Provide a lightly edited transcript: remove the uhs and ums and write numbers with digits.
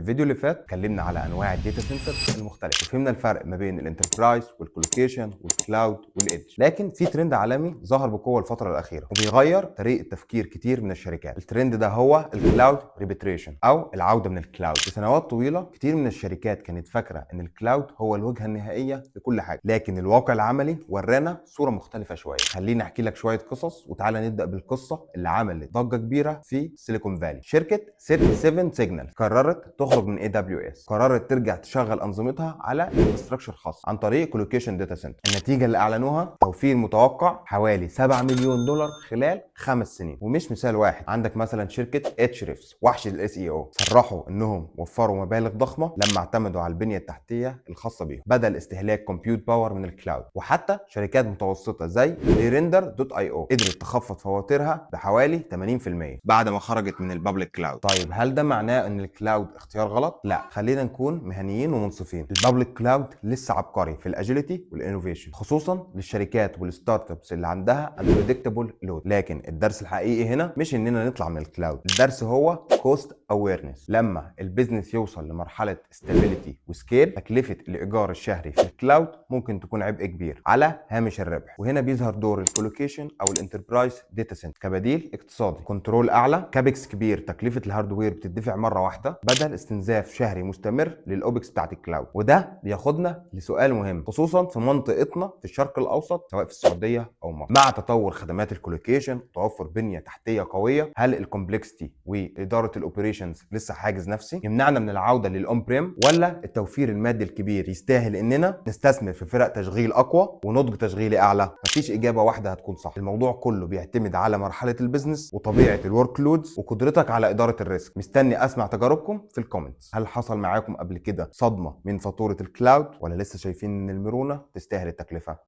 الفيديو اللي فات اتكلمنا على انواع الداتا سنتر المختلفه وفهمنا الفرق ما بين الانتربرايز والكولوكيشن والكلاود والايدج. لكن في ترند عالمي ظهر بقوه الفتره الاخيره وبيغير طريقه تفكير كتير من الشركات. الترند ده هو الكلاود ريبيتريشن او العوده من الكلاود. لسنوات طويله كتير من الشركات كانت فاكره ان الكلاود هو الوجهه النهائيه لكل حاجه، لكن الواقع العملي ورانا صوره مختلفه شويه. خليني احكي لك شويه قصص وتعالى نبدا بالقصه اللي عملت ضجه كبيره في سيليكون فالي. شركه 37 سيجنال قررت تخرج من AWS، قررت ترجع تشغل انظمتها على انفراستراكشر خاص عن طريق كولوكيشن داتا سنتر. النتيجه اللي اعلنوها توفير متوقع حوالي 7 مليون دولار خلال 5 سنين. ومش مثال واحد، عندك مثلا شركه اتشريفس وحش الاس اي او صرحوا انهم وفروا مبالغ ضخمه لما اعتمدوا على البنيه التحتيه الخاصه بيهم بدل استهلاك كومبيوت باور من الكلاود. وحتى شركات متوسطه زي ريندر.io قدرت تخفض فواتيرها بحوالي 80% بعد ما خرجت من البابليك كلاود. طيب هل ده معناه ان الكلاود اختيار غلط؟ لا، خلينا نكون مهنيين ومنصفين. البابليك كلاود لسه عبقري في الاجيليتي والانوفيشن، خصوصا للشركات والستارت ابس اللي عندها unpredictable لود. لكن الدرس الحقيقي هنا مش اننا نطلع من الكلاود، الدرس هو كوست اويرنس. لما البيزنس يوصل لمرحله استابيليتي وسكيل، تكلفه الايجار الشهري في الكلاود ممكن تكون عبء كبير على هامش الربح. وهنا بيظهر دور الكولوكيشن او الانتربرايز داتا سنتر كبديل اقتصادي. كنترول اعلى، كابكس كبير، تكلفه الهاردوير بتدفع مره واحده بدل استنزاف شهري مستمر للاوبكس بتاعت الكلاود. وده بياخدنا لسؤال مهم، خصوصا في منطقتنا في الشرق الاوسط سواء في السعوديه او مصر. مع تطور خدمات الكولوكيشن وتوفر بنيه تحتيه قويه، هل الكومبلكسيتي واداره الاوبريشنز لسه حاجز نفسي يمنعنا من العوده للاون بريم، ولا التوفير المادي الكبير يستاهل اننا نستثمر في فرق تشغيل اقوى ونضج تشغيلي اعلى؟ مفيش اجابه واحده هتكون صح. الموضوع كله بيعتمد على مرحله البيزنس وطبيعه الورك لودز وقدرتك على اداره الريسك. مستني اسمع تجاربكم في الكومنتس. هل حصل معاكم قبل كده صدمه من فاتوره الكلاود، ولا لسه شايفين ان المرونه تستاهل التكلفه؟